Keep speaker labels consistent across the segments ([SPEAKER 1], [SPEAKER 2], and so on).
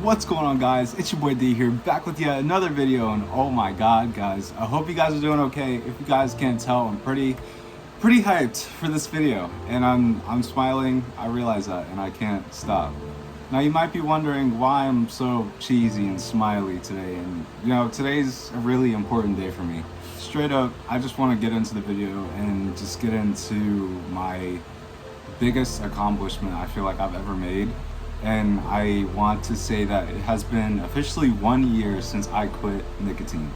[SPEAKER 1] What's going on, guys? It's your boy D here, back with yet another video, and oh my god, guys, I hope you guys are doing okay. If you guys can't tell, I'm pretty hyped for this video, and I'm smiling. I realize that, and I can't stop. Now you might be wondering why I'm so cheesy and smiley today, and today's a really important day for me. Straight up, I just want to get into the video and just get into my biggest accomplishment I feel like I've ever made. And I want to say that it has been officially 1 year since I quit nicotine.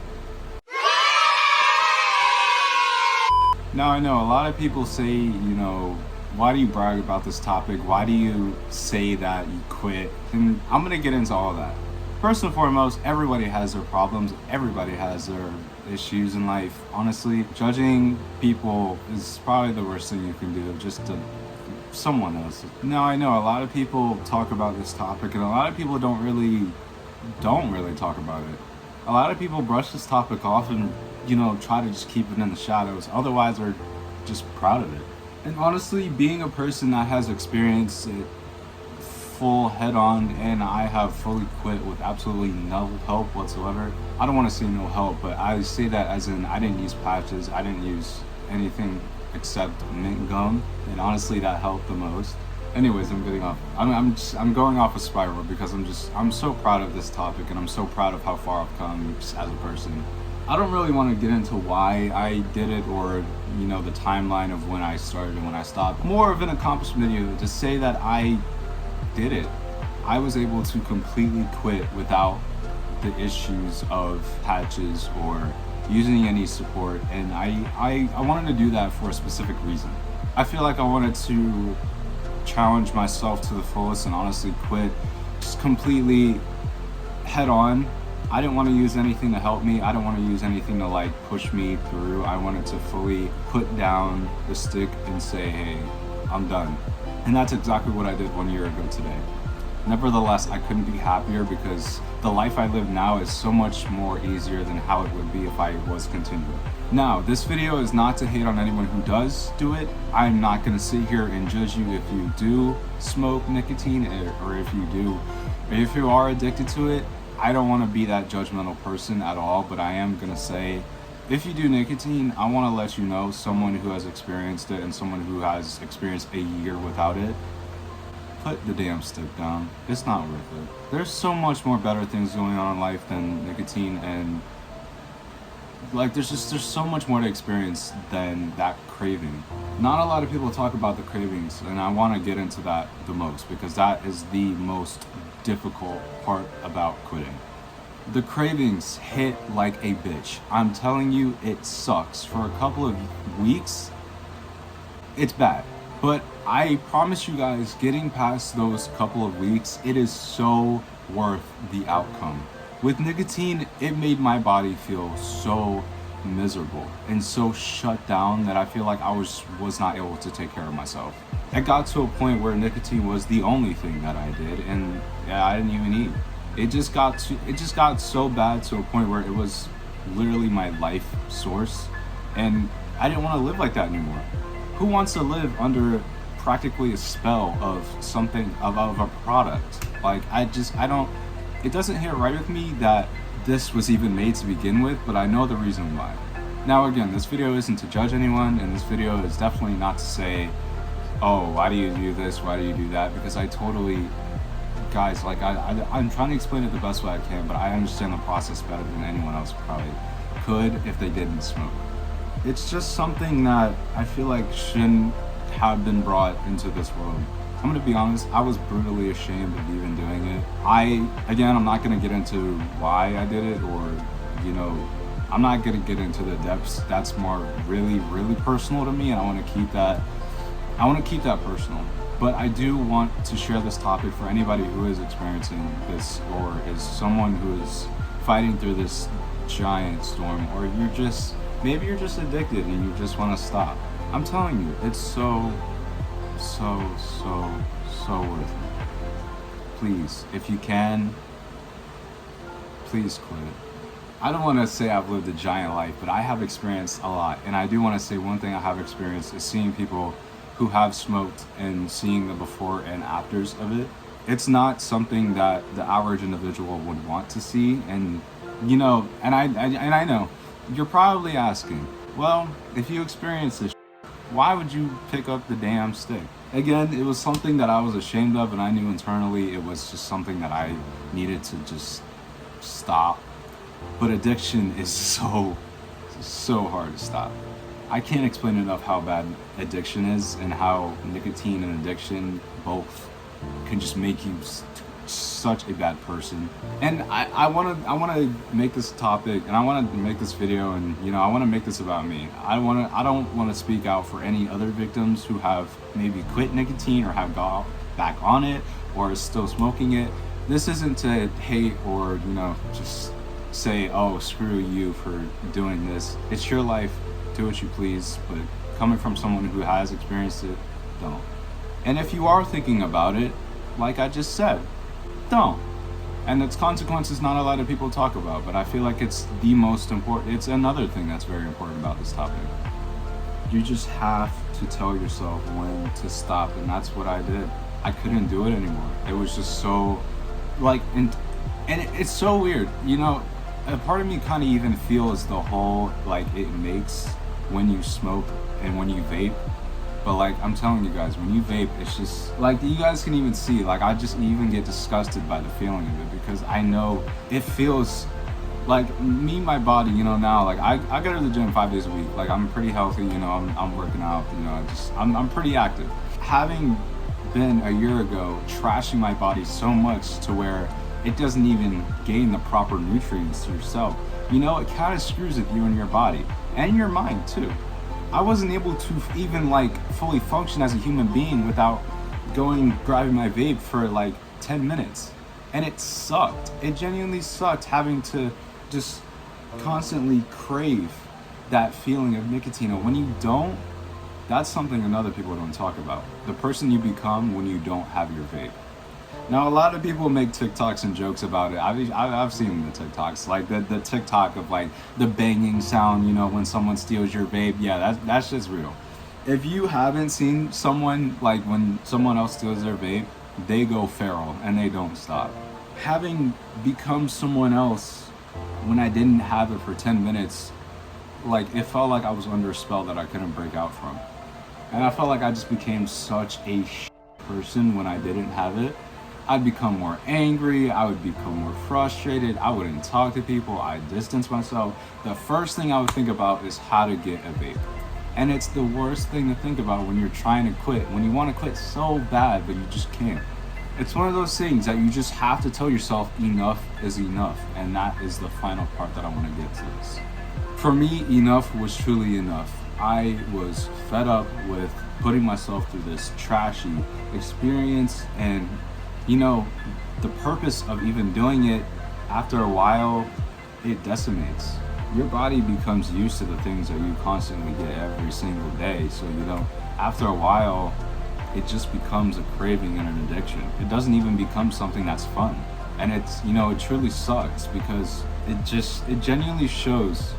[SPEAKER 1] Now I know a lot of people say, why do you brag about this topic? Why do you say that you quit? And I'm gonna get into all of that. First and foremost, everybody has their problems. Everybody has their issues in life. Honestly, judging people is probably the worst thing you can do, just to someone else. Now I know a lot of people talk about this topic, and a lot of people don't really talk about it. A lot of people brush this topic off and try to just keep it in the shadows. Otherwise, they're just proud of it. And honestly, being a person that has experienced it full head on, and I have fully quit with absolutely no help whatsoever. I don't want to say no help, but I say that as in I didn't use patches, I didn't use anything except mint gum, and honestly that helped the most. Anyways, I'm getting off. I'm going off a spiral because I'm so proud of this topic, and I'm so proud of how far I've come just as a person. I don't really want to get into why I did it, or the timeline of when I started and when I stopped. More of an accomplishment video to say that I did it. I was able to completely quit without the issues of patches or using any support, and I wanted to do that for a specific reason. I feel like I wanted to challenge myself to the fullest and honestly quit just completely head on. I didn't want to use anything to help me. I didn't want to use anything to push me through. I wanted to fully put down the stick and say, hey, I'm done. And that's exactly what I did 1 year ago today. Nevertheless, I couldn't be happier because the life I live now is so much more easier than how it would be if I was continuing. Now, this video is not to hate on anyone who does do it. I'm not going to sit here and judge you if you do smoke nicotine, or if you are addicted to it. I don't want to be that judgmental person at all, but I am going to say, if you do nicotine, I want to let you know, someone who has experienced it and someone who has experienced a year without it, put the damn stick down. It's not worth it. There's so much more better things going on in life than nicotine, and there's so much more to experience than that craving. Not a lot of people talk about the cravings, and I want to get into that the most because that is the most difficult part about quitting. The cravings hit like a bitch. I'm telling you, it sucks. For a couple of weeks, it's bad. But I promise you guys, getting past those couple of weeks, it is so worth the outcome. With nicotine, it made my body feel so miserable and so shut down that I feel like I was not able to take care of myself. It got to a point where nicotine was the only thing that I did, and I didn't even eat. It just got so bad to a point where it was literally my life source, and I didn't want to live like that anymore. Who wants to live under practically a spell of something, of a product? It doesn't hit right with me that this was even made to begin with, but I know the reason why. Now again, this video isn't to judge anyone, and this video is definitely not to say, oh, why do you do this, why do you do that, because I totally, guys, I'm trying to explain it the best way I can, but I understand the process better than anyone else probably could if they didn't smoke. It's just something that I feel like shouldn't have been brought into this world. I'm gonna be honest, I was brutally ashamed of even doing it. I'm not gonna get into why I did it, or, I'm not gonna get into the depths. That's more really, really personal to me, and I wanna keep that personal. But I do want to share this topic for anybody who is experiencing this, or is someone who is fighting through this giant storm, or maybe you're just addicted and you just want to stop. I'm telling you, it's so worth it. Please, if you can, please quit. I don't want to say I've lived a giant life, but I have experienced a lot. And I do want to say one thing I have experienced is seeing people who have smoked and seeing the before and afters of it. It's not something that the average individual would want to see. And you know, and I know you're probably asking, well, if you experience this, why would you pick up the damn stick? Again, it was something that I was ashamed of, and I knew internally it was just something that I needed to just stop. But addiction is so hard to stop. I can't explain enough how bad addiction is, and how nicotine and addiction both can just make you such a bad person. And I want to make this topic, and I want to make this video, and you know, I want to make this about me. I don't want to speak out for any other victims who have maybe quit nicotine or have got back on it or is still smoking it. This isn't to hate or, you know, just say, oh, screw you for doing this. It's your life, do what you please. But coming from someone who has experienced it, don't. And if you are thinking about it, like I just said, don't. And its consequences not a lot of people talk about, but I feel like it's the most important. It's another thing that's very important about this topic. You just have to tell yourself when to stop, and that's what I did. I couldn't do it anymore. It was just so, like, and it's so weird, you know. A part of me kind of even feels the whole, like, it makes when you smoke and when you vape. But like, I'm telling you guys, when you vape, it's just like, you guys can even see, like, I just even get disgusted by the feeling of it, because I know it feels like me, my body, you know. Now, like, I go to the gym 5 days a week. Like, I'm pretty healthy, you know. I'm working out, you know. I'm pretty active. Having been a year ago trashing my body so much to where it doesn't even gain the proper nutrients to yourself, you know, it kind of screws with you and your body and your mind too. I wasn't able to even like fully function as a human being without grabbing my vape for like 10 minutes. And it sucked. It genuinely sucked having to just constantly crave that feeling of nicotine. And when you don't, that's something that other people don't talk about. The person you become when you don't have your vape. Now, a lot of people make TikToks and jokes about it. I've seen the TikToks, like the TikTok of like the banging sound, you know, when someone steals your vape. Yeah, that's just real. If you haven't seen someone, like when someone else steals their vape, they go feral and they don't stop. Having become someone else when I didn't have it for 10 minutes, like, it felt like I was under a spell that I couldn't break out from. And I felt like I just became such a person when I didn't have it. I'd become more angry, I would become more frustrated, I wouldn't talk to people, I'd distance myself. The first thing I would think about is how to get a vape. And it's the worst thing to think about when you're trying to quit, when you want to quit so bad, but you just can't. It's one of those things that you just have to tell yourself enough is enough. And that is the final part that I want to get to this. For me, enough was truly enough. I was fed up with putting myself through this trashy experience, and you know, the purpose of even doing it, after a while, it decimates. Your body becomes used to the things that you constantly get every single day. So, you know, after a while, it just becomes a craving and an addiction. It doesn't even become something that's fun. And it's, you know, it truly sucks, because it genuinely shows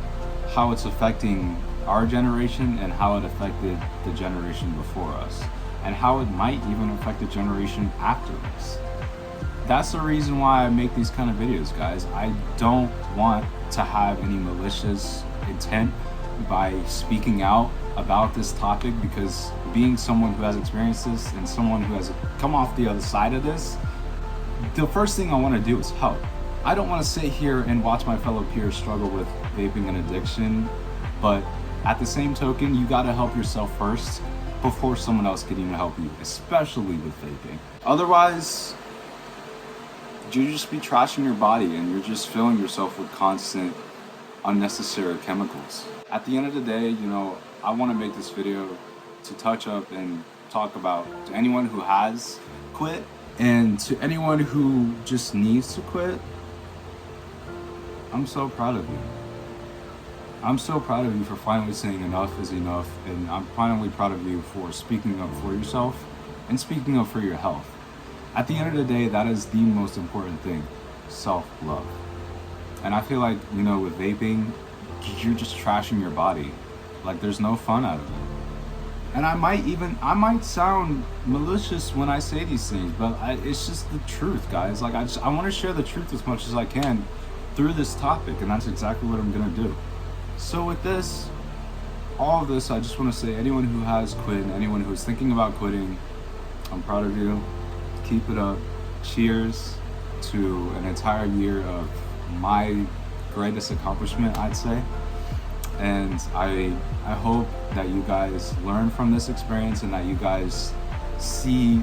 [SPEAKER 1] how it's affecting our generation and how it affected the generation before us, and how it might even affect the generation after us. That's the reason why I make these kind of videos, guys. I don't want to have any malicious intent by speaking out about this topic, because being someone who has experienced this and someone who has come off the other side of this, the first thing I want to do is help. I don't want to sit here and watch my fellow peers struggle with vaping and addiction, but at the same token, you got to help yourself first before someone else can even help you, especially with vaping. Otherwise, you just be trashing your body, and you're just filling yourself with constant unnecessary chemicals. At the end of the day, you know, I want to make this video to touch up and talk about, to anyone who has quit and to anyone who just needs to quit, I'm so proud of you. I'm so proud of you for finally saying enough is enough, and I'm finally proud of you for speaking up for yourself and speaking up for your health. At the end of the day, that is the most important thing, self-love. And I feel like, you know, with vaping, you're just trashing your body. Like, there's no fun out of it. And I might sound malicious when I say these things, but it's just the truth, guys. Like I want to share the truth as much as I can through this topic, and that's exactly what I'm gonna do. So with this, all of this, I just want to say, anyone who has quit, anyone who's thinking about quitting, I'm proud of you. Keep it up. Cheers to an entire year of my greatest accomplishment, I'd say. And I hope that you guys learn from this experience and that you guys see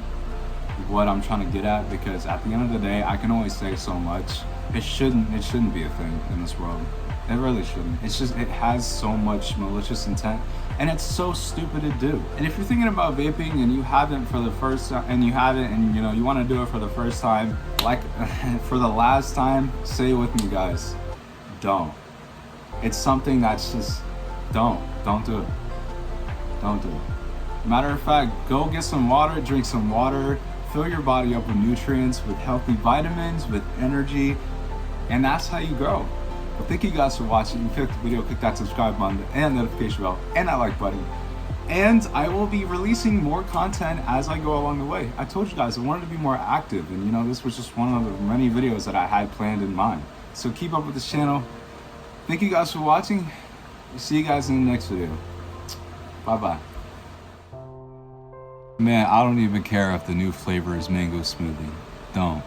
[SPEAKER 1] what I'm trying to get at, because at the end of the day, I can only say so much. It shouldn't be a thing in this world. It really shouldn't. It's just, it has so much malicious intent, and it's so stupid to do. And if you're thinking about vaping and you haven't for the first time, and you know, you want to do it for the first time, like for the last time, say it with me, guys. Don't. It's something that's just, don't do it. Don't do it. Matter of fact, go get some water, drink some water, fill your body up with nutrients, with healthy vitamins, with energy, and that's how you grow. Well, thank you guys for watching. If you liked the video, click that subscribe button and notification bell and that like button. And I will be releasing more content as I go along the way. I told you guys I wanted to be more active, and you know, this was just one of the many videos that I had planned in mind. So keep up with this channel. Thank you guys for watching. See you guys in the next video. Bye-bye. Man, I don't even care if the new flavor is mango smoothie. Don't.